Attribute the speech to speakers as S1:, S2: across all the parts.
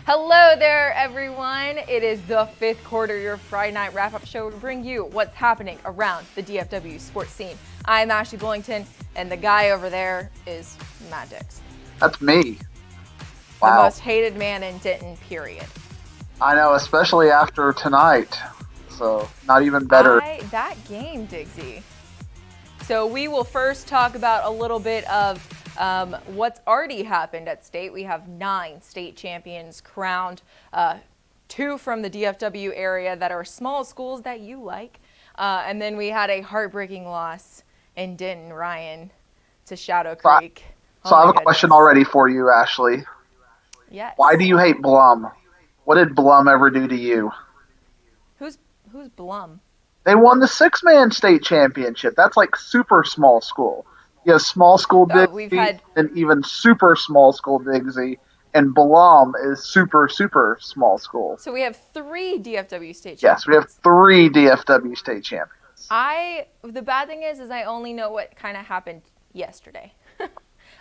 S1: Hello there, everyone. It is the fifth quarter, your Friday night wrap-up show to bring you what's happening around the DFW sports scene. I'm Ashlea Bullington, and the guy over there is Matt Dix.
S2: That's me.
S1: The
S2: Wow.
S1: most hated man in Denton, period.
S2: I know, especially after tonight. So, not even better.
S1: That game, Diggsy. So we will first talk about a little bit of what's already happened at state. We have 9 state champions crowned, 2 from the DFW area that are small schools that you like. And then we had a heartbreaking loss in Denton, Ryan, to Shadow Creek.
S2: So I have a question already for you, Ashley.
S1: Yes.
S2: Why do you hate Blum? What did Blum ever do to you?
S1: Who's Blum?
S2: They won the 6-man state championship. That's like super small school. You have small school Diggsy and even super small school Diggsy, and Blum is super, super small school.
S1: So we have 3 DFW state champions.
S2: Yes, we have 3 DFW state champions.
S1: The bad thing is I only know what kind of happened yesterday.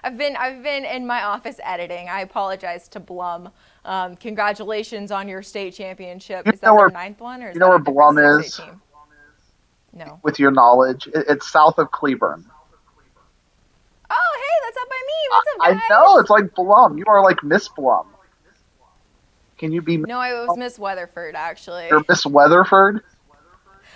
S1: I've been in my office editing. I apologize to Blum. Congratulations on your state championship. Is that their 9th one, or is that
S2: where Blum is?
S1: No.
S2: With your knowledge, it's south of Cleburne.
S1: Oh, hey, that's up by me. What's up, guys?
S2: I know, it's like Blum. You are like Miss Blum. Can you be?
S1: No, I was Miss Weatherford, actually.
S2: You're Miss Weatherford?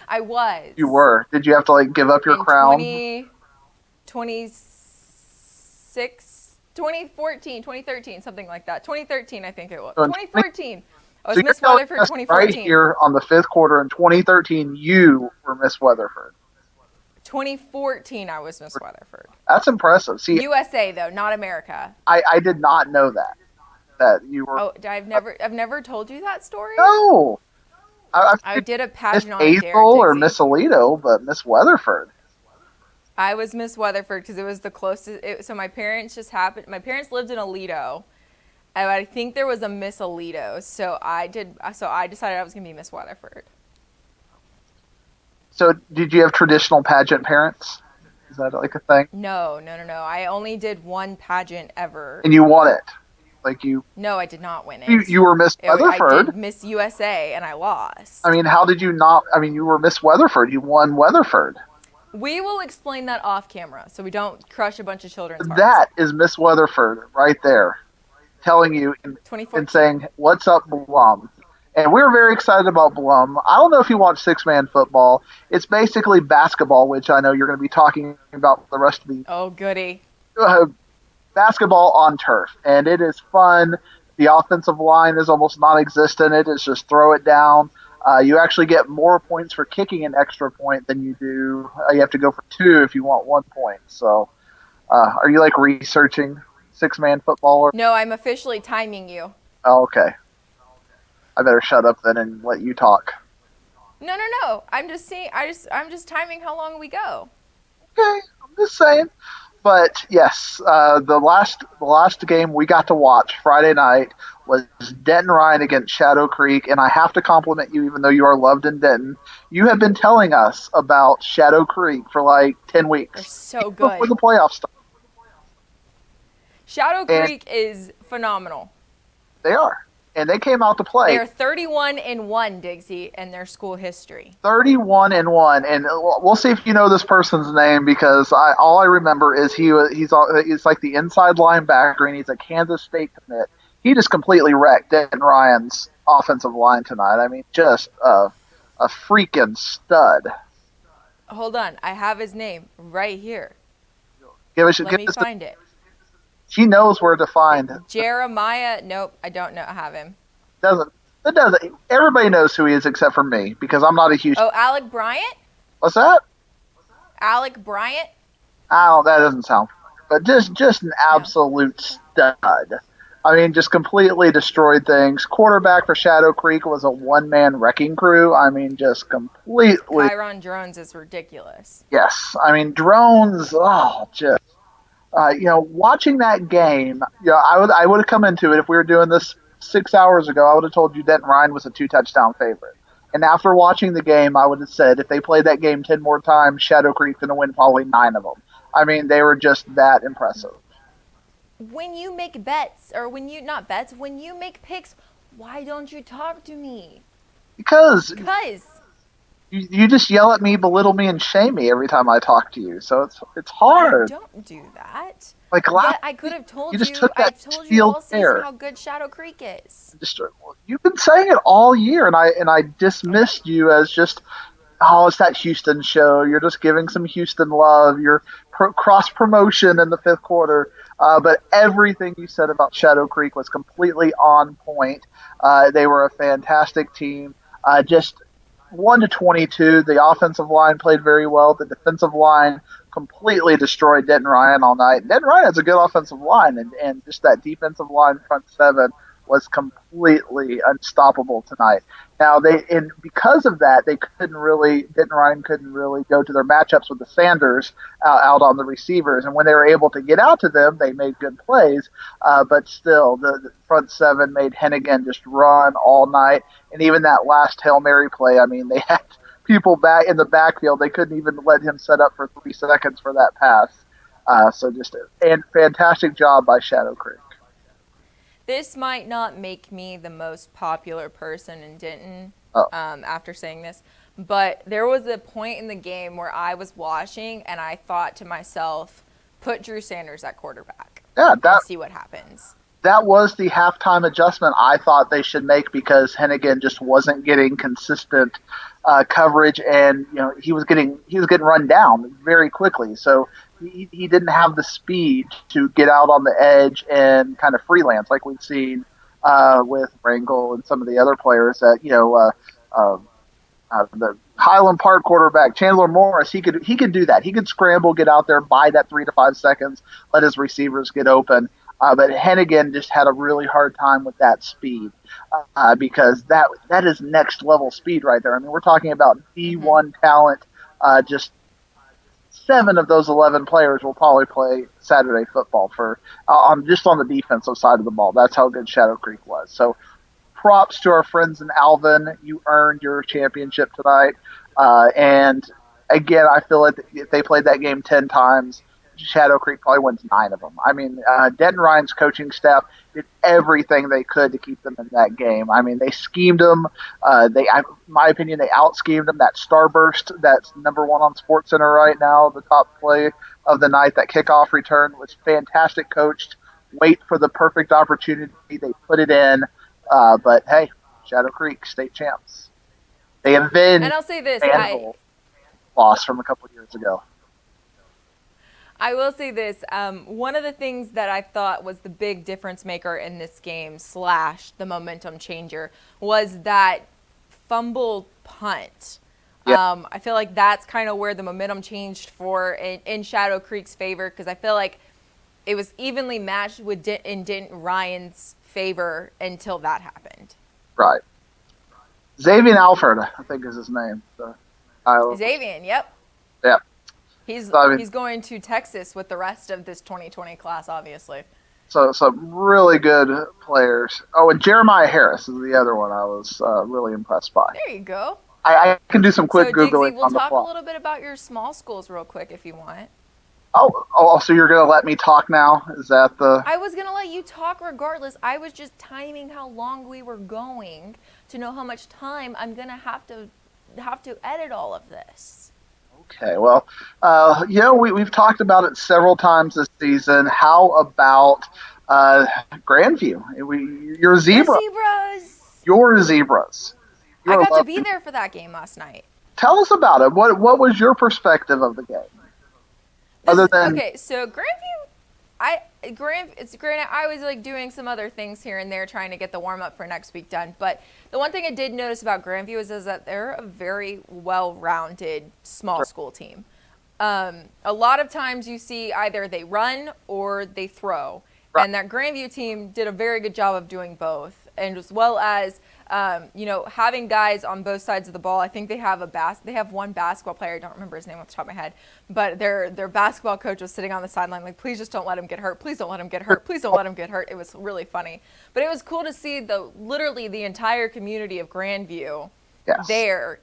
S1: I was.
S2: You were. Did you have to like give up your crown?
S1: 2013, something like that. 2013, I think it was. 2014. I was Miss
S2: Weatherford
S1: 2014.
S2: Right here on the 5th quarter in 2013, you were Miss Weatherford.
S1: 2014, I was Miss Weatherford.
S2: That's impressive. See,
S1: USA though, not America.
S2: I did not know that you were.
S1: Oh, I've never told you that story.
S2: No,
S1: I did a pageant on
S2: Miss April or Miss Alito, but Miss Weatherford.
S1: I was Miss Weatherford because it was the closest. So my parents lived in Alito, and I think there was a Miss Alito. So I decided I was gonna be Miss Weatherford.
S2: So did you have traditional pageant parents? Is that like a thing?
S1: No. I only did one pageant ever.
S2: And you won it?
S1: No, I did not win it.
S2: You were Miss Weatherford.
S1: I did Miss USA, and I lost.
S2: I mean, how did you not? I mean, you were Miss Weatherford. You won Weatherford.
S1: We will explain that off camera, so we don't crush a bunch of children's hearts.
S2: That is Miss Weatherford right there, telling you and saying, "What's up, Blum?" And we were very excited about Blum. I don't know if you watch 6-man football. It's basically basketball, which I know you're going to be talking about the rest of the.
S1: Oh, goody.
S2: Basketball on turf, and it is fun. The offensive line is almost non-existent. It is just throw it down. You actually get more points for kicking an extra point than you do. You have to go for 2 if you want 1 point. So, are you like researching 6-man football? Or?
S1: No, I'm officially timing you.
S2: Oh, okay. I better shut up then and let you talk.
S1: No. I'm just timing how long we go.
S2: Okay, I'm just saying. But yes, the last game we got to watch Friday night was Denton Ryan against Shadow Creek, and I have to compliment you, even though you are loved in Denton. You have been telling us about Shadow Creek for like 10 weeks.
S1: They're so good.
S2: Before the playoffs start.
S1: Shadow Creek is phenomenal.
S2: They are. And they came out to play.
S1: They're 31-1, Diggsy, in their school history.
S2: 31-1, and we'll see if you know this person's name, because all I remember is he's like the inside linebacker, and he's a Kansas State commit. He just completely wrecked Denton Ryan's offensive line tonight. I mean, just a freaking stud.
S1: Hold on, I have his name right here.
S2: Let
S1: me find it.
S2: He knows where to find it.
S1: Jeremiah. Nope, I don't know. I have him.
S2: It doesn't. Everybody knows who he is except for me, because I'm not a huge.
S1: Oh, Alec Bryant.
S2: What's that?
S1: Alec Bryant.
S2: Oh, that doesn't sound. But just an absolute stud. I mean, just completely destroyed things. Quarterback for Shadow Creek was a 1-man wrecking crew. I mean, just completely.
S1: Kyron Drones is ridiculous.
S2: Yes, I mean drones. Oh, just. Watching that game, I would have come into it if we were doing this 6 hours ago. I would have told you Denton Ryan was a 2-touchdown favorite. And after watching the game, I would have said if they played that game 10 more times, Shadow Creek's going to win probably 9 of them. I mean, they were just that impressive.
S1: When you make bets, or when you make picks, Why don't you talk to me?
S2: Because
S1: Because
S2: you just yell at me, belittle me, and shame me every time I talk to you. So it's
S1: I
S2: hard.
S1: don't do that.
S2: Like last
S1: But I could
S2: week,
S1: have
S2: you
S1: told
S2: just
S1: you,
S2: took that
S1: I've told you
S2: steel
S1: all season
S2: chair.
S1: how good Shadow Creek is.
S2: Just you've been saying it all year, and I
S1: Okay.
S2: dismissed you as just, oh, it's that Houston show. You're just giving some Houston love. You're cross promotion in the fifth quarter. But everything you said about Shadow Creek was completely on point. They were a fantastic team. Just 1 to 22. The offensive line played very well. The defensive line completely destroyed Denton Ryan all night. Denton Ryan has a good offensive line, and just that defensive line front seven was completely unstoppable tonight. Now and because of that, they couldn't really Denton Ryan couldn't really go to their matchups with the Sanders out on the receivers, and when they were able to get out to them, they made good plays. But still, the front seven made Hennigan just run all night, and even that last Hail Mary play. I mean, they had people back in the backfield. They couldn't even let him set up for 3 seconds for that pass. So just and fantastic job by Shadow Creek.
S1: This might not make me the most popular person in Denton
S2: Oh,
S1: after saying this, but there was a point in the game where I was watching and I thought to myself, put Drew Sanders at quarterback
S2: yeah,
S1: and see what happens.
S2: that was the halftime adjustment I thought they should make because Hennigan just wasn't getting consistent coverage, and he was getting run down very quickly. So he didn't have the speed to get out on the edge and kind of freelance like we've seen with Rangel and some of the other players that uh, the Highland Park quarterback Chandler Morris, he could do that. He could scramble, get out there, buy that 3 to 5 seconds, let his receivers get open. But Hennigan just had a really hard time with that speed because that is next level speed right there. I mean, we're talking about
S1: Mm-hmm.
S2: D1 talent. Just 7 of those 11 players will probably play Saturday football for on just on the defensive side of the ball. That's how good Shadow Creek was. So props to our friends in Alvin. You earned your championship tonight. And again, I feel like if they played that game 10 times, Shadow Creek probably wins 9 of them. I mean, Denton Ryan's coaching staff did everything they could to keep them in that game. I mean, they schemed them. In my opinion, they out schemed them. That starburst that's number 1 on SportsCenter right now, the top play of the night, that kickoff return was fantastic coached. Wait for the perfect opportunity. They put it in. But hey, Shadow Creek state champs. They
S1: And
S2: avenged
S1: I'll say this,
S2: Danville loss from a couple of years ago.
S1: I will say this. One of the things that I thought was the big difference maker in this game / the momentum changer was that fumble punt.
S2: Yeah,
S1: I feel like that's kind of where the momentum changed in Shadow Creek's favor because I feel like it was evenly matched in Denton Ryan's favor until that happened.
S2: right. Xavier Alford, I think is his name. So,
S1: Xavier, yep.
S2: yeah.
S1: He's
S2: So, I mean,
S1: he's going to Texas with the rest of this 2020 class, obviously.
S2: so some really good players. Oh, and Jeremiah Harris is the other one I was really impressed by.
S1: There you go.
S2: I can do some quick
S1: So,
S2: Googling
S1: Diggsy, we'll
S2: on the
S1: talk a
S2: fly.
S1: little bit about your small schools real quick if you want.
S2: So you're going to let me talk now? Is that the.
S1: I was going to let you talk regardless. I was just timing how long we were going to know how much time I'm going to have to edit all of this.
S2: Okay, well, we've talked about it several times this season. How about uh, Grandview? Your
S1: The
S2: zebra,
S1: Zebras!
S2: your zebras,
S1: I
S2: your
S1: got to be
S2: lovely.
S1: there for that game last night.
S2: Tell us about it. What was your perspective of the game, other than
S1: Okay, so Grandview, it's granted I was like doing some other things here and there trying to get the warm up for next week done. But the one thing I did notice about Grandview is that they're a very well-rounded small school team. A lot of times you see either they run or they throw,
S2: right?
S1: and that Grandview team did a very good job of doing both, and as well as having guys on both sides of the ball. I think they have one basketball player. I don't remember his name off the top of my head, but their basketball coach was sitting on the sideline like, please just don't let him get hurt. Please don't let him get hurt. Please don't let him get hurt. It was really funny, but it was cool to see literally the entire community of Grandview
S2: Yes,
S1: there,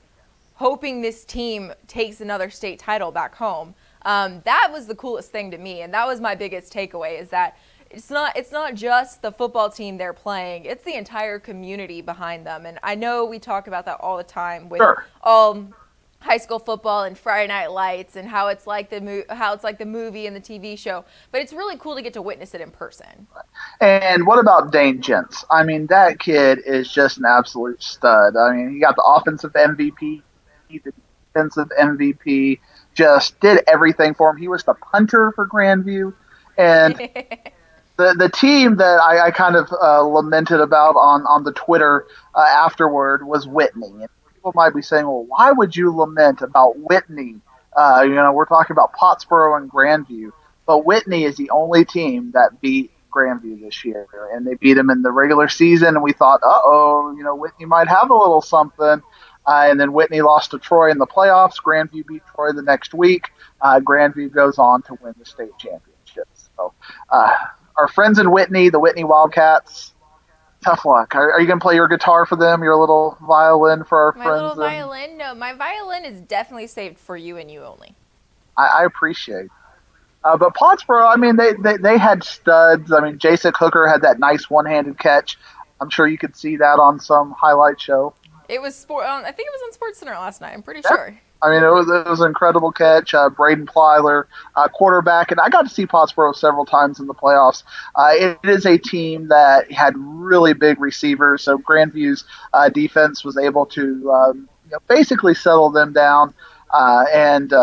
S1: hoping this team takes another state title back home. That was the coolest thing to me, and that was my biggest takeaway, is that it's not just the football team they're playing. It's the entire community behind them. And I know we talk about that all the time with
S2: Sure.
S1: all high school football and Friday Night Lights and how it's like the movie and the TV show. But it's really cool to get to witness it in person.
S2: And what about Dane Gents? I mean, that kid is just an absolute stud. I mean, he got the offensive MVP, the defensive MVP, just did everything for him. He was the punter for Grandview. And the team that I kind of lamented about on the Twitter afterward was Whitney. And people might be saying, well, why would you lament about Whitney? We're talking about Pottsboro and Grandview, but Whitney is the only team that beat Grandview this year, and they beat them in the regular season. And we thought, Whitney might have a little something. And then Whitney lost to Troy in the playoffs. Grandview beat Troy the next week. Grandview goes on to win the state championship. So, our friends in Whitney, the Whitney Wildcats, tough luck. Are you going to play your guitar for them, your little violin for our
S1: My
S2: friends?
S1: little violin? No, my violin is definitely saved for you and you only.
S2: I appreciate it. But Pottsboro, I mean, they had studs. I mean, Jason Hooker had that nice one-handed catch. I'm sure you could see that on some highlight show.
S1: It was I think it was on SportsCenter last night. I'm pretty sure.
S2: I mean, it was an incredible catch. Braden Plyler, quarterback, and I got to see Pottsboro several times in the playoffs. It is a team that had really big receivers, so Grandview's defense was able to basically settle them down. And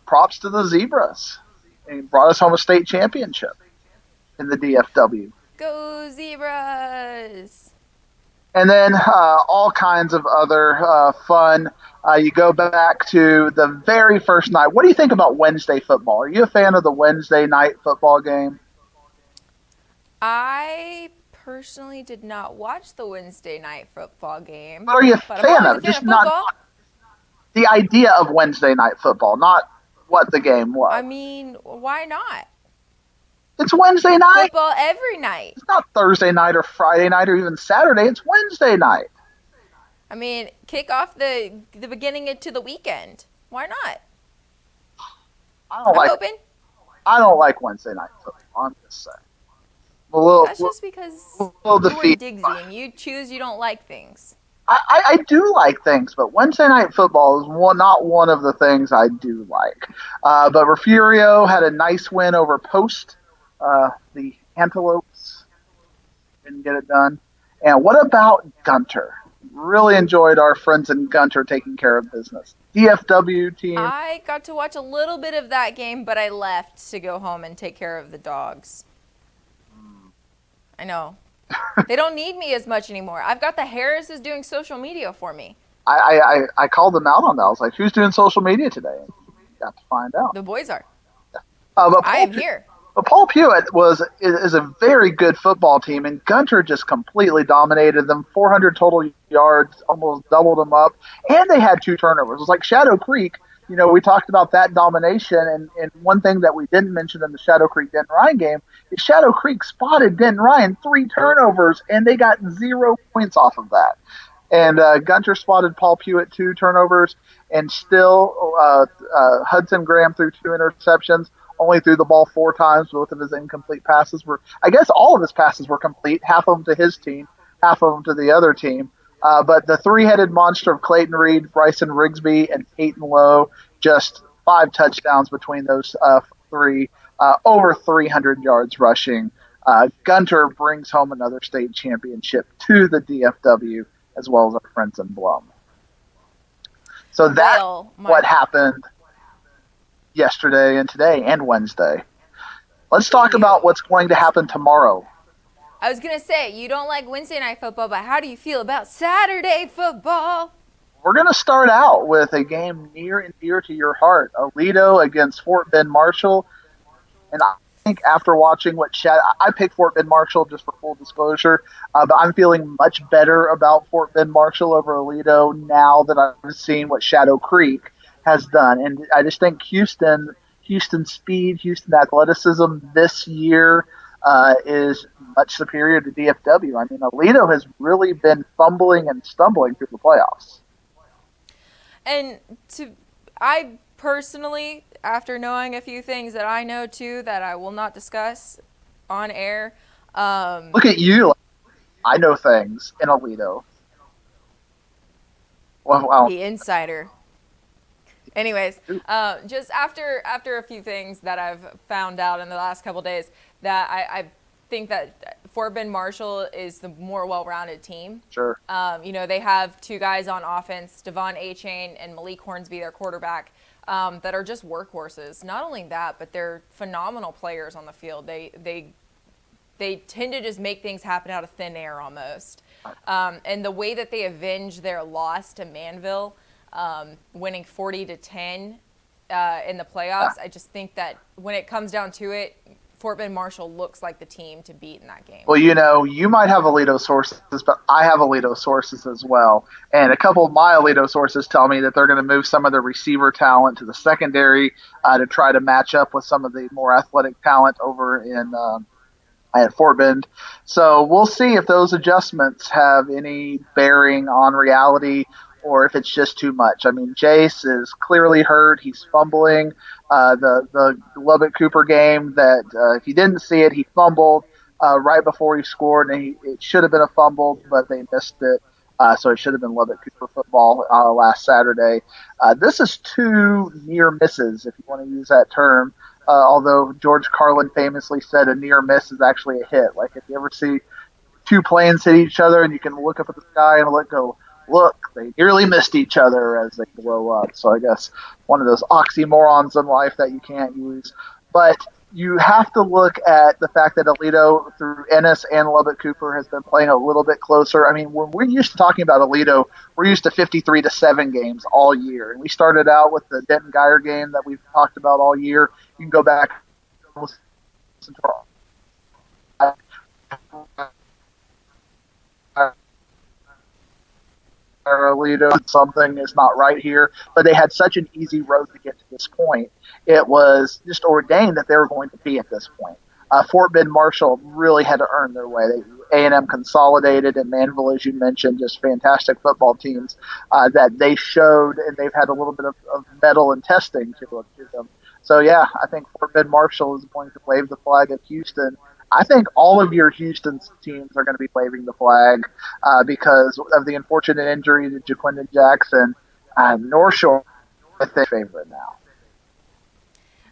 S2: props to the Zebras. They brought us home a state championship in the DFW.
S1: Go Zebras!
S2: And then all kinds of other fun. You go back to the very first night. What do you think about Wednesday football? Are you a fan of the Wednesday night football game?
S1: I personally did not watch the Wednesday night football game.
S2: But are you a fan of it? Just not the idea of Wednesday night football, not what the game was.
S1: I mean, why not?
S2: It's Wednesday night.
S1: Football every night.
S2: It's not Thursday night or Friday night or even Saturday. It's Wednesday night.
S1: I mean, kick off the beginning to the weekend. Why not?
S2: I don't like Wednesday night football. I'm just saying.
S1: That's just because you were Digsy and you choose you don't like things.
S2: I do like things, but Wednesday night football is not one of the things I do like. But Refugio had a nice win over Post. The Antelopes didn't get it done. And what about Gunter? Really enjoyed our friends in Gunter taking care of business. DFW team.
S1: I got to watch a little bit of that game, but I left to go home and take care of the dogs. I know. They don't need me as much anymore. I've got the Harrises doing social media for me.
S2: I called them out on that. I was like, who's doing social media today? And got to find out.
S1: The boys are.
S2: I
S1: am here.
S2: But Paul Pewitt is a very good football team, and Gunter just completely dominated them. 400 total yards, almost doubled them up, and they had 2 turnovers. It was like Shadow Creek. We talked about that domination, and one thing that we didn't mention in the Shadow Creek-Denton Ryan game is Shadow Creek spotted Denton Ryan 3 turnovers, and they got 0 points off of that. And Gunter spotted Paul Pewitt 2 turnovers, and still Hudson Graham threw 2 interceptions. Only threw the ball 4 times. Both of his incomplete passes were, I guess all of his passes were complete, half of them to his team, half of them to the other team. But the 3-headed monster of Clayton Reed, Bryson Rigsby, and Peyton Lowe, just 5 touchdowns between those 3, over 300 yards rushing. Gunter brings home another state championship to the DFW, as well as our friends in Blum. So that's what happened yesterday and today and Wednesday. Let's talk about what's going to happen tomorrow.
S1: I was going to say, you don't like Wednesday night football, but how do you feel about Saturday football?
S2: We're going to start out with a game near and dear to your heart. Alito against Fort Bend Marshall. And I think after watching I picked Fort Bend Marshall just for full disclosure, but I'm feeling much better about Fort Bend Marshall over Alito now that I've seen what Shadow Creek has done. And I just think Houston speed, Houston athleticism this year is much superior to DFW. I mean, Alito has really been fumbling and stumbling through the playoffs.
S1: And I personally, after knowing a few things that I know too that I will not discuss, on air.
S2: Look at you. I know things in Alito. Well,
S1: The insider. Anyways, just after a few things that I've found out in the last couple days, that I think that Fort Bend Marshall is the more well-rounded team.
S2: sure.
S1: They have two guys on offense, Devon Achane and Malik Hornsby, their quarterback, that are just workhorses. Not only that, but they're phenomenal players on the field. They tend to just make things happen out of thin air almost. And the way that they avenged their loss to Manville, winning 40-10 in the playoffs,
S2: Yeah.
S1: I just think that when it comes down to it, Fort Bend Marshall looks like the team to beat in that game.
S2: Well, you might have Alito sources, but I have Alito sources as well. And a couple of my Alito sources tell me that they're going to move some of the receiver talent to the secondary to try to match up with some of the more athletic talent over in at Fort Bend. So we'll see if those adjustments have any bearing on reality or if it's just too much. I mean, Jace is clearly hurt. He's fumbling. The Lubbock Cooper game that if you didn't see it, he fumbled right before he scored, and it should have been a fumble, but they missed it. So it should have been Lubbock Cooper football last Saturday. This is two near misses, if you want to use that term. Although George Carlin famously said a near miss is actually a hit. Like if you ever see two planes hit each other and you can look up at the sky and look, they nearly missed each other as they blow up. So I guess one of those oxymorons in life that you can't use. But you have to look at the fact that Alito, through Ennis and Lubbock Cooper, has been playing a little bit closer. I mean, when we're used to talking about Alito, we're used to 53-7 games all year. And we started out with the Denton Geyer game that we've talked about all year. You can go back and listen to Alito. Something is not right here, but they had such an easy road to get to this point. It was just ordained that they were going to be at this point. Fort Bend Marshall really had to earn their way. A&M consolidated, and Manville, as you mentioned, just fantastic football teams that they showed, and they've had a little bit of mettle and testing to them. So, yeah, I think Fort Bend Marshall is going to wave the flag of Houston. I think all of your Houston teams are going to be waving the flag because of the unfortunate injury to Jaquindon Jackson. North Shore, I think, favorite now.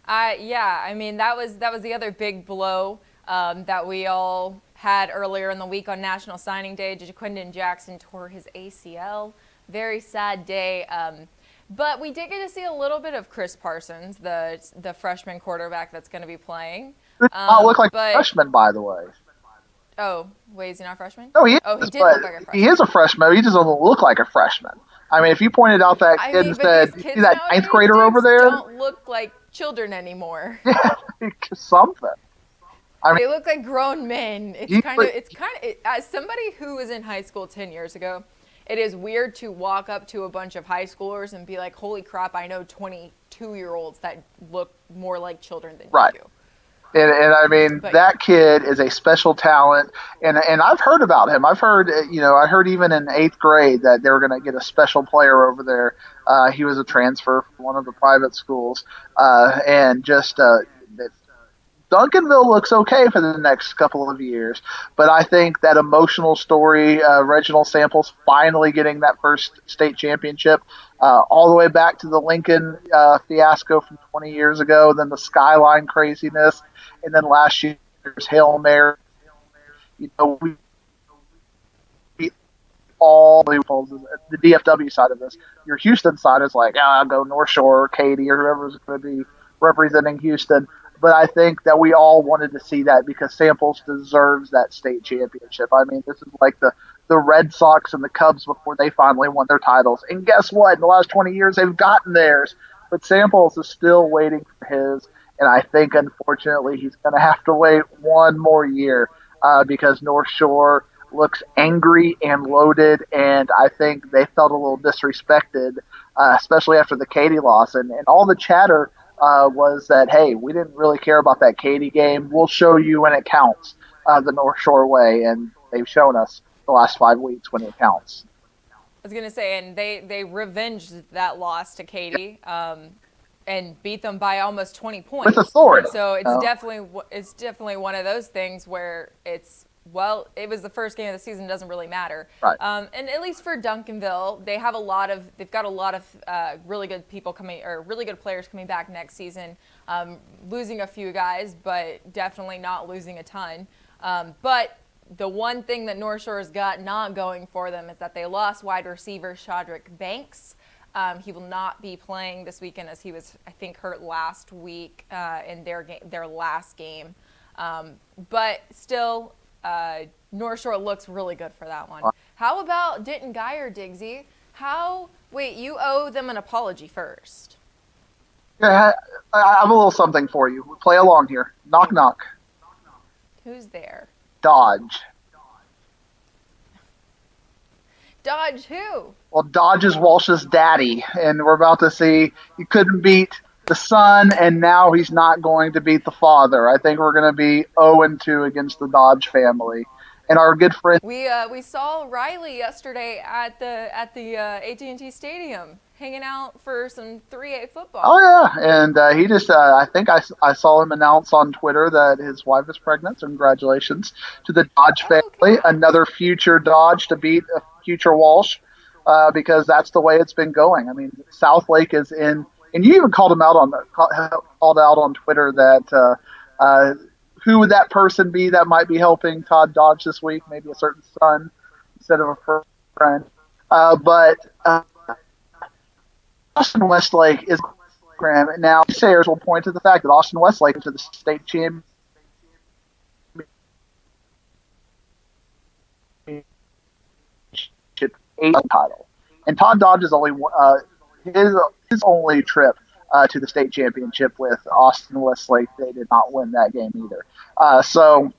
S1: Yeah, I mean that was the other big blow that we all had earlier in the week on National Signing Day. Jaquindon Jackson tore his ACL. Very sad day. But we did get to see a little bit of Chris Parsons, the freshman quarterback that's going to be playing.
S2: He does not look like a freshman, by the way.
S1: Oh, wait, is he not a freshman?
S2: No, he is.
S1: Oh, he did look like a freshman.
S2: He is a freshman. He just doesn't look like a freshman. I mean, if you pointed out that kid and said, "You see that ninth grader over there?"
S1: Don't look like children anymore.
S2: Yeah, something. I mean,
S1: they look like grown men. It's kind of as somebody who was in high school 10 years ago, it is weird to walk up to a bunch of high schoolers and be like, "Holy crap, I know 22-year-olds that look more like children than you do."
S2: And I mean, that kid is a special talent, and I've heard about him. I've heard, I heard even in 8th grade that they were going to get a special player over there. He was a transfer from one of the private schools, and just Duncanville looks okay for the next couple of years, but I think that emotional story, Reginald Samples finally getting that first state championship, all the way back to the Lincoln fiasco from 20 years ago, then the Skyline craziness, and then last year's Hail Mary. We all the DFW side of this. Your Houston side is like, I'll go North Shore or Katy or whoever's going to be representing Houston. But I think that we all wanted to see that because Samples deserves that state championship. I mean, this is like the Red Sox and the Cubs before they finally won their titles. And guess what? In the last 20 years, they've gotten theirs. But Samples is still waiting for his. And I think, unfortunately, he's going to have to wait one more year because North Shore looks angry and loaded. And I think they felt a little disrespected, especially after the Katy loss. And all the chatter was that, hey, we didn't really care about that Katy game. We'll show you when it counts the North Shore way. And they've shown us the last 5 weeks when it counts.
S1: I was going to say, and they revenged that loss to Katy. and beat them by almost 20
S2: with
S1: points.
S2: authority.
S1: So it's definitely one of those things where it was the first game of the season, doesn't really matter.
S2: Right.
S1: And at least for Duncanville, they've got a lot of really good really good players coming back next season. Losing a few guys, but definitely not losing a ton. But the one thing that North Shore's got not going for them is that they lost wide receiver Shadrack Banks. He will not be playing this weekend, as he was, I think, hurt last week in their last game. But still, North Shore looks really good for that one. How about Denton Geyer, Diggsy? Wait, you owe them an apology first.
S2: Yeah, I have a little something for you. Play along here. Knock, knock.
S1: Who's there?
S2: Dodge.
S1: Dodge who?
S2: Well, Dodge is Walsh's daddy, and we're about to see he couldn't beat the son, and now he's not going to beat the father. I think we're going to be 0-2 against the Dodge family. And our good friend,
S1: we saw Riley yesterday at the AT&T Stadium hanging out for some 3A football.
S2: Oh yeah, and he just I think I saw him announce on Twitter that his wife is pregnant. So congratulations to the Dodge family,
S1: Okay.
S2: Another future Dodge to beat a future Walsh, because that's the way it's been going. I mean, Southlake is in, and you even called out on Twitter that. Who would that person be that might be helping Todd Dodge this week? Maybe a certain son instead of a friend. But Austin Westlake is Graham. Now, sayers will point to the fact that Austin Westlake to the state championship title, and Todd Dodge is only his only trip to the state championship with Austin Westlake. They did not win that game either. So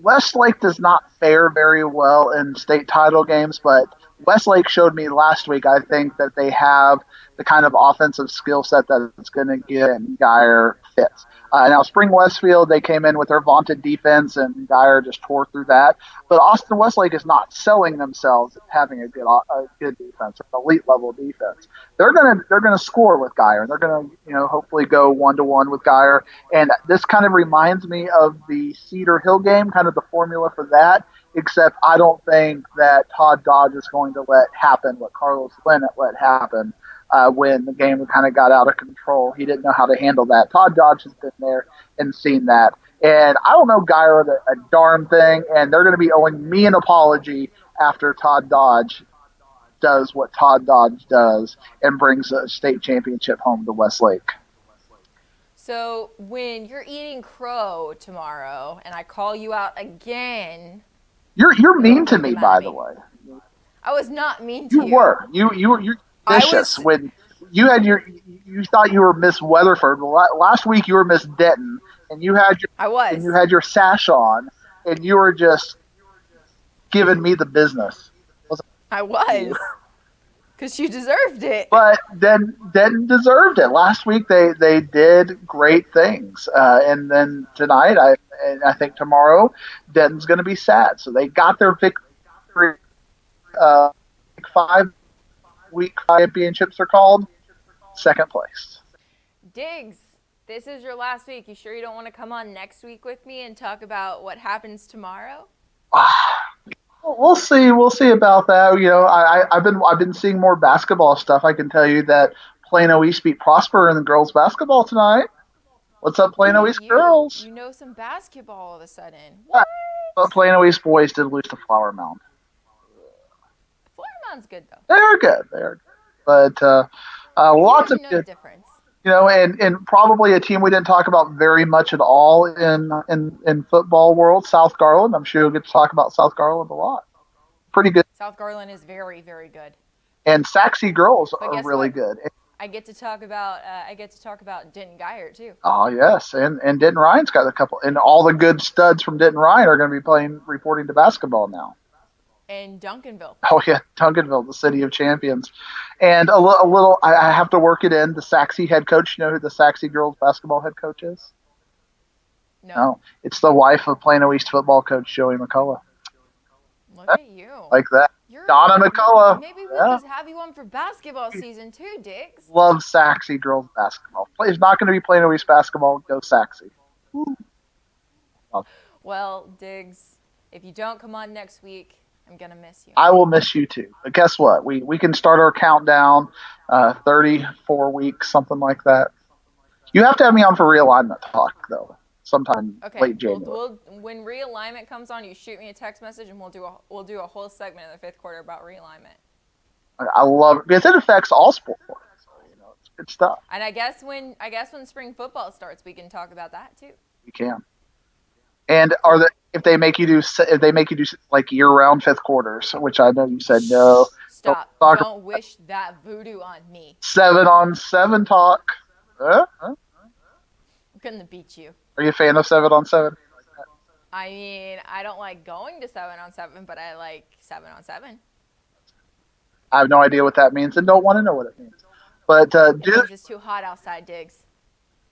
S2: Westlake does not fare very well in state title games, but Westlake showed me last week, I think, that they have the kind of offensive skill set that's going to get Geyer fits. Now, Spring Westfield, they came in with their vaunted defense, and Geyer just tore through that. But Austin Westlake is not selling themselves having a good defense, or elite level defense. They're gonna score with Geyer, and they're gonna hopefully go 1-1 with Geyer. And this kind of reminds me of the Cedar Hill game, kind of the formula for that. Except I don't think that Todd Dodge is going to let happen what Carlos Lennett let happen when the game kind of got out of control. He didn't know how to handle that. Todd Dodge has been there and seen that. And I don't know Geyer a darn thing, and they're going to be owing me an apology after Todd Dodge does what Todd Dodge does and brings a state championship home to Westlake.
S1: So when you're eating crow tomorrow and I call you out again...
S2: You're mean to me, by the way.
S1: I was not mean to you.
S2: You were vicious when you thought you were Miss Weatherford. Last week you were Miss Denton, and you had your sash on, and you were just giving me the business.
S1: I was, because you deserved it.
S2: But Denton deserved it. Last week they did great things, and then tonight I think tomorrow Denton's going to be sad. So they got their victory. Week 5 championships are called. Second place.
S1: Diggs, this is your last week. You sure you don't want to come on next week with me and talk about what happens tomorrow?
S2: We'll see. We'll see about that. I've been seeing more basketball stuff. I can tell you that Plano East beat Prosper in the girls basketball tonight. What's up, Plano East girls?
S1: You know some basketball all of a sudden.
S2: What? But Plano East boys did lose to Flower Mound.
S1: Flower Mound's good though.
S2: They are good. But lots of good.
S1: Difference.
S2: And probably a team we didn't talk about very much at all in football world, South Garland. I'm sure you'll get to talk about South Garland a lot. Pretty good.
S1: South Garland is very, very good.
S2: And Saxe girls are really good.
S1: I get to talk about Denton Geyer too.
S2: Oh yes, and Denton Ryan's got a couple, and all the good studs from Denton Ryan are going to be reporting to basketball now.
S1: And Duncanville.
S2: Oh yeah, Duncanville, the city of champions. And a little, I have to work it in. The Saxe head coach. You know who the Saxe girls basketball head coach is? No, it's the wife of Plano East football coach Joey McCullough.
S1: Look at you.
S2: Like that. Donna McCullough.
S1: Maybe we'll
S2: Yeah.
S1: just have you on for basketball season too, Diggs.
S2: Love Saxy girls basketball. He's not going to be playing East basketball. Go Saxy.
S1: Well, Diggs, if you don't come on next week, I'm going to miss you.
S2: I will miss you too. But guess what? We can start our countdown. 34 weeks, something like that. You have to have me on for realignment talk though, sometime
S1: Okay,
S2: late January.
S1: when realignment comes on, you shoot me a text message and we'll do a whole segment in the fifth quarter about realignment.
S2: I love it because it affects all sports. So, it's good stuff.
S1: And I guess when spring football starts, we can talk about that too.
S2: You can. And if they make you do like year-round fifth quarters, which I know you said no.
S1: Stop! Don't wish that voodoo on me.
S2: 7-on-7 talk.
S1: I'm gonna beat you.
S2: Are you a fan of 7-on-7?
S1: I mean, I don't like going to 7-on-7, but I like 7-on-7.
S2: I have no idea what that means and don't want to know what it means. But
S1: It's too hot outside, Diggs.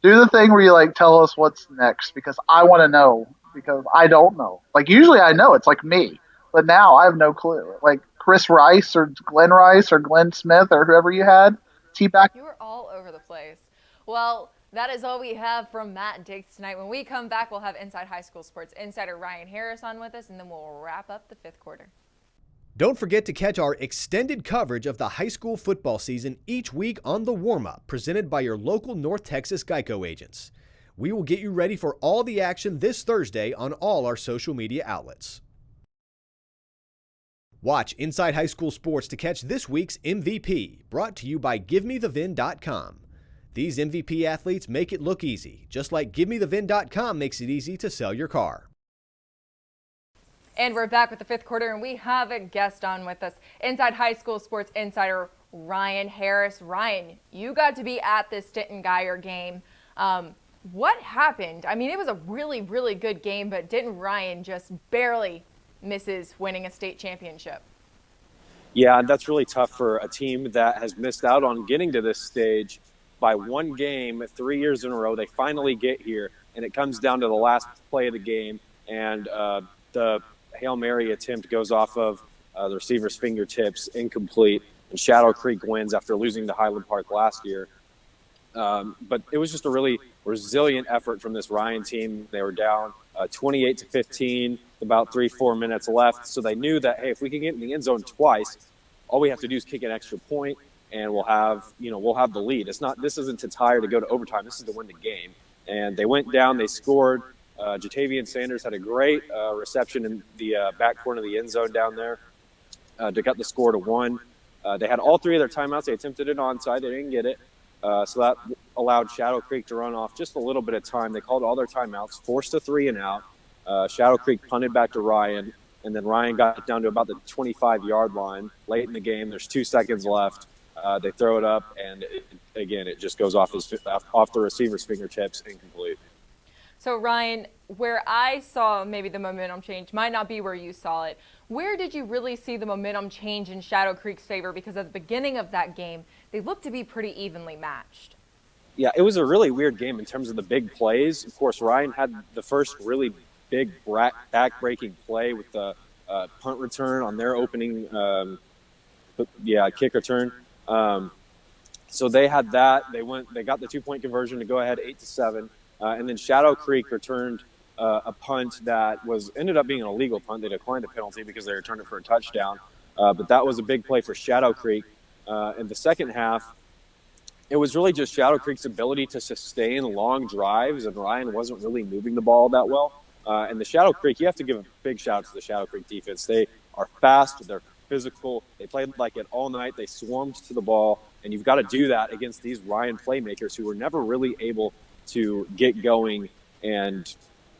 S2: Do the thing where you tell us what's next because I want to know because I don't know. Usually I know it's like me, but now I have no clue. Like Chris Rice or Glenn Smith or whoever you had. T-back.
S1: You were all over the place. Well, that is all we have from Matt and Diggs tonight. When we come back, we'll have Inside High School Sports Insider Ryan Harris on with us, and then we'll wrap up the fifth quarter.
S3: Don't forget to catch our extended coverage of the high school football season each week on The Warm-Up, presented by your local North Texas Geico agents. We will get you ready for all the action this Thursday on all our social media outlets. Watch Inside High School Sports to catch this week's MVP, brought to you by GiveMeTheVin.com. These MVP athletes make it look easy, just like GiveMeTheVin.com makes it easy to sell your car.
S1: And we're back with the fifth quarter, and we have a guest on with us, Inside High School Sports Insider Ryan Harris. Ryan, you got to be at this Denton-Geyer game. What happened? I mean, it was a really, really good game, but Denton Ryan just barely misses winning a state championship.
S4: Yeah, that's really tough for a team that has missed out on getting to this stage by one game 3 years in a row. They finally get here, and it comes down to the last play of the game, and the Hail Mary attempt goes off of the receiver's fingertips, incomplete, and Shadow Creek wins after losing to Highland Park last year. But it was just a really resilient effort from this Ryan team. They were down 28-15, about 3-4 minutes left. So they knew that, hey, if we can get in the end zone twice, all we have to do is kick an extra point, and we'll have the lead. This isn't to tie or to go to overtime. This is to win the game. And they went down. They scored. Jatavian Sanders had a great reception in the back corner of the end zone down there to cut the score to 1. They had all 3 of their timeouts. They attempted an onside. They didn't get it. So that allowed Shadow Creek to run off just a little bit of time. They called all their timeouts, forced a 3 and out. Shadow Creek punted back to Ryan, and then Ryan got down to about the 25-yard line late in the game. There's 2 seconds left. They throw it up, and it just goes off the receiver's fingertips, incomplete.
S1: So, Ryan, where I saw maybe the momentum change might not be where you saw it. Where did you really see the momentum change in Shadow Creek's favor? Because at the beginning of that game, they looked to be pretty evenly matched.
S4: Yeah, it was a really weird game in terms of the big plays. Of course, Ryan had the first really big back-breaking play with the punt return on their opening kick return. So they had that. They got the 2-point conversion to go ahead 8-7. And then Shadow Creek returned a punt that ended up being an illegal punt. They declined the penalty because they returned it for a touchdown. But that was a big play for Shadow Creek. In the second half, it was really just Shadow Creek's ability to sustain long drives, and Ryan wasn't really moving the ball that well. And the Shadow Creek, you have to give a big shout out to the Shadow Creek defense. They are fast, they're physical, they played like it all night, they swarmed to the ball, and you've got to do that against these Ryan playmakers who were never really able to get going and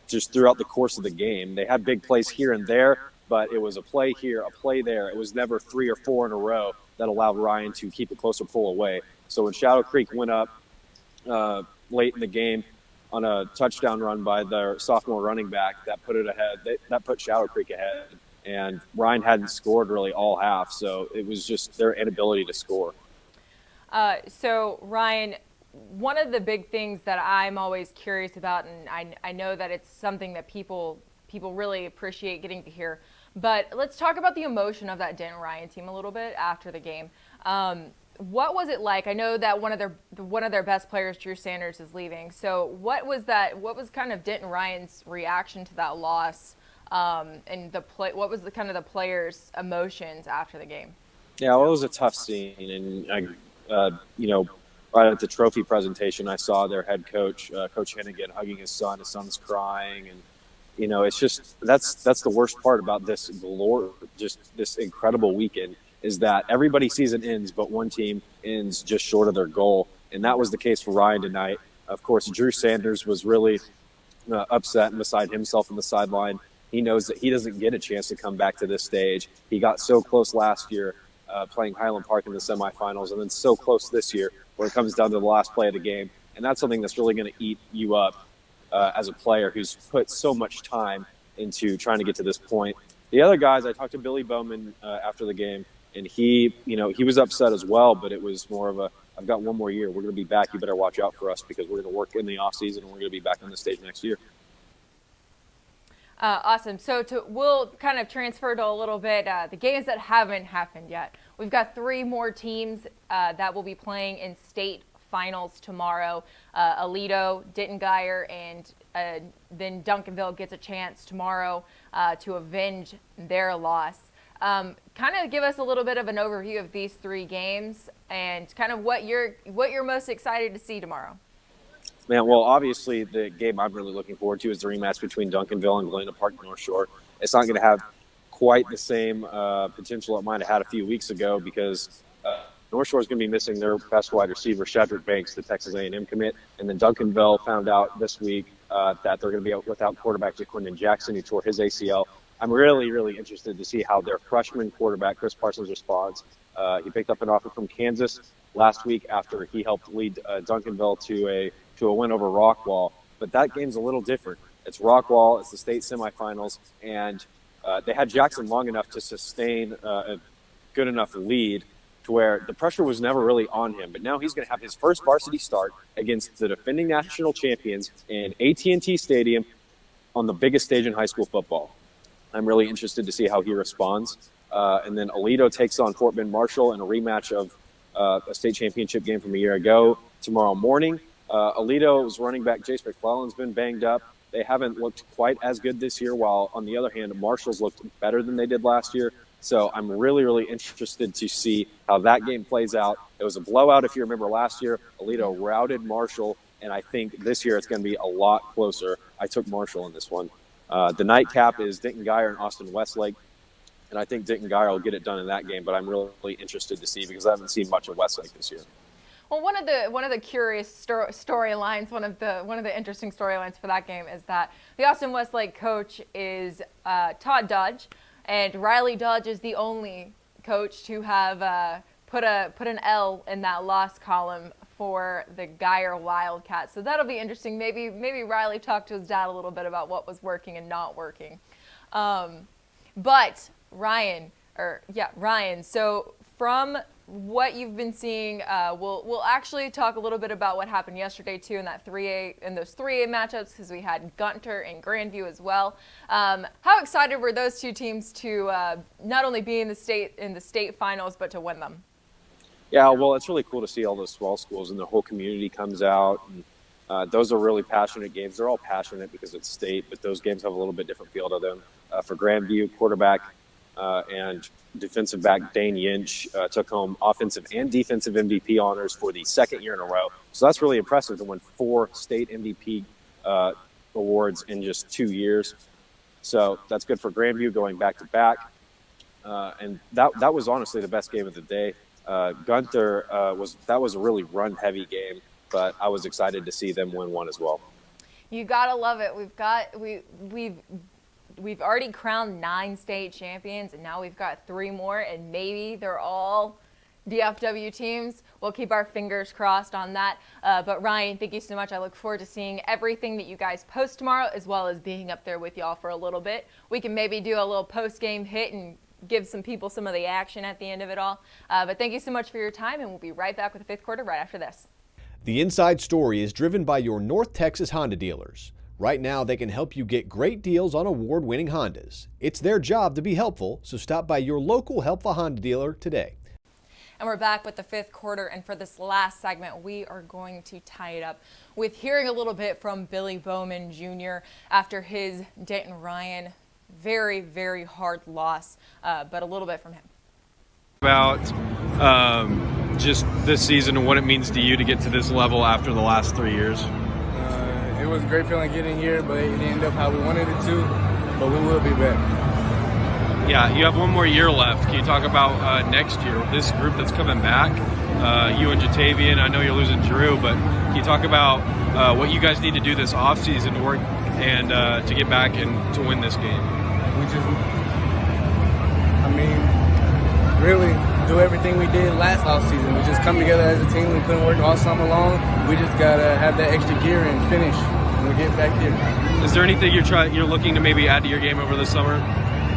S4: just throughout the course of the game. They had big plays here and there, but it was a play here, a play there. It was never 3 or 4 in a row that allowed Ryan to keep a closer pull away. So when Shadow Creek went up late in the game on a touchdown run by their sophomore running back, that put it ahead. That put Shadow Creek ahead. And Ryan hadn't scored really all half, so it was just their inability to score.
S1: So, Ryan, one of the big things that I'm always curious about, and I know that it's something that people really appreciate getting to hear, But let's talk about the emotion of that Denton Ryan team a little bit after the game. What was it like? I know that one of their best players, Drew Sanders, is leaving. So what was kind of Denton Ryan's reaction to that loss, and what was the kind of the players' emotions after the game?
S4: Yeah, well, it was a tough scene, and right at the trophy presentation, I saw their head coach, Coach Hennigan, hugging his son. His son's crying, and it's just that's the worst part about this this incredible weekend is that everybody sees it ends, but one team ends just short of their goal, and that was the case for Ryan tonight. Of course, Drew Sanders was really upset and beside himself on the sideline. He knows that he doesn't get a chance to come back to this stage. He got so close last year playing Highland Park in the semifinals, and then so close this year where it comes down to the last play of the game. And that's something that's really going to eat you up as a player who's put so much time into trying to get to this point. The other guys, I talked to Billy Bowman after the game, and he was upset as well, but it was more of I've got one more year. We're going to be back. You better watch out for us because we're going to work in the offseason and we're going to be back on the stage next year.
S1: Awesome. So we'll kind of transfer to a little bit the games that haven't happened yet. We've got 3 more teams that will be playing in state finals tomorrow. Alito, Denton Guyer, and then Duncanville gets a chance tomorrow to avenge their loss. Kind of give us a little bit of an overview of these 3 games and kind of what you're most excited to see tomorrow.
S4: Man, well, obviously the game I'm really looking forward to is the rematch between Duncanville and Galena Park North Shore. It's not going to have quite the same potential it might have had a few weeks ago because North Shore is going to be missing their best wide receiver, Shadrick Banks, the Texas A&M commit, and then Duncanville found out this week that they're going to be without quarterback Jaquindon Jackson, who tore his ACL. I'm really, really interested to see how their freshman quarterback, Chris Parsons, responds. He picked up an offer from Kansas last week after he helped lead Duncanville to a win over Rockwall. But that game's a little different. It's Rockwall, it's the state semifinals, and they had Jackson long enough to sustain a good enough lead to where the pressure was never really on him. But now he's going to have his first varsity start against the defending national champions in AT&T Stadium on the biggest stage in high school football. I'm really interested to see how he responds. And then Alito takes on Fort Bend Marshall in a rematch of a state championship game from a year ago tomorrow morning. Alito's running back Jace McClellan's been banged up. They haven't looked quite as good this year, while on the other hand, Marshall's looked better than they did last year. So I'm really, really interested to see how that game plays out. It was a blowout, if you remember last year. Alito routed Marshall, and I think this year it's going to be a lot closer. I took Marshall in this one. The nightcap is Denton Guyer and Austin Westlake, and I think Denton Guyer will get it done in that game, but I'm really, really interested to see because I haven't seen much of Westlake this year.
S1: Well, one of the curious storylines, one of the interesting storylines for that game is that the Austin Westlake coach is Todd Dodge, and Riley Dodge is the only coach to have put an L in that loss column for the Guyer Wildcats. So that'll be interesting. Maybe Riley talked to his dad a little bit about what was working and not working. But Ryan. So from what you've been seeing, we'll actually talk a little bit about what happened yesterday too in that 3A in those 3A matchups because we had Gunter and Grandview as well. How excited were those 2 teams to not only be in the state finals but to win them?
S4: Yeah, well, it's really cool to see all those small schools and the whole community comes out. And, those are really passionate games. They're all passionate because it's state, but those games have a little bit different feel to them. For Grandview, quarterback and defensive back Dane Yinch took home offensive and defensive MVP honors for the second year in a row. So that's really impressive to win 4 state MVP awards in just 2 years. So that's good for Grandview going back to back. And that was honestly the best game of the day. Gunter was a really run-heavy game, but I was excited to see them win one as well.
S1: You gotta love it. We've already crowned 9 state champions, and now we've got 3 more, and maybe they're all DFW teams. We'll keep our fingers crossed on that. But Ryan, thank you so much. I look forward to seeing everything that you guys post tomorrow, as well as being up there with y'all for a little bit. We can maybe do a little post-game hit and give some people some of the action at the end of it all. But thank you so much for your time, and we'll be right back with the 5th quarter right after this.
S3: The Inside Story is driven by your North Texas Honda dealers. Right now, they can help you get great deals on award-winning Hondas. It's their job to be helpful, so stop by your local Help a Honda dealer today.
S1: And we're back with the fifth quarter, and for this last segment, we are going to tie it up with hearing a little bit from Billy Bowman Jr. after his Denton Ryan very, very hard loss, but a little bit from him.
S5: About just this season and what it means to you to get to this level after the last 3 years.
S6: It was a great feeling getting here, but it didn't end up how we wanted it to, but we will be back.
S5: Yeah, you have one more year left. Can you talk about next year, this group that's coming back, you and Jatavian? I know you're losing Drew, but can you talk about what you guys need to do this offseason to work and to get back and to win this game?
S6: Really do everything we did last offseason. We just come together as a team. We couldn't work all summer long. We just got to have that extra gear and finish when we get back here.
S5: Is there anything you're looking to maybe add to your game over the summer?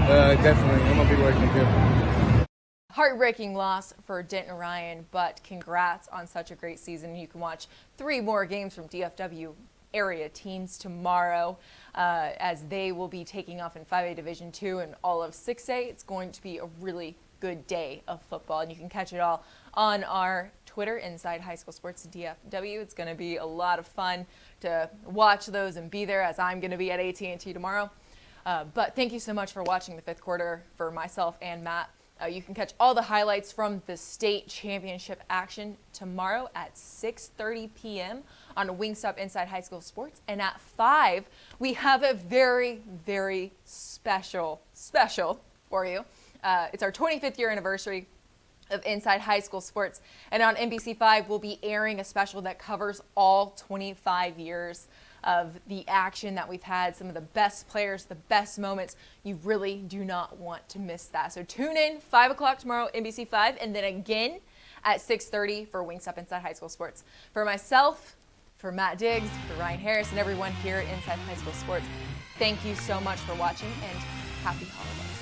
S6: Definitely. I'm going to be working good.
S1: Heartbreaking loss for Denton Ryan, but congrats on such a great season. You can watch 3 more games from DFW area teams tomorrow as they will be taking off in 5A Division II and all of 6A. It's going to be a really good day of football, and you can catch it all on our Twitter, Inside High School Sports DFW. It's going to be a lot of fun to watch those and be there, as I'm going to be at AT&T tomorrow. But thank you so much for watching the fifth quarter for myself and Matt. You can catch all the highlights from the state championship action tomorrow at 6:30 p.m. on Wingstop Inside High School Sports. And at 5, we have a very, very special for you. It's our 25th year anniversary of Inside High School Sports. And on NBC5, we'll be airing a special that covers all 25 years of the action that we've had, some of the best players, the best moments. You really do not want to miss that. So tune in 5 o'clock tomorrow, NBC5, and then again at 6:30 for Wingstop Inside High School Sports. For myself, for Matt Diggs, for Ryan Harris, and everyone here at Inside High School Sports, thank you so much for watching, and happy holidays.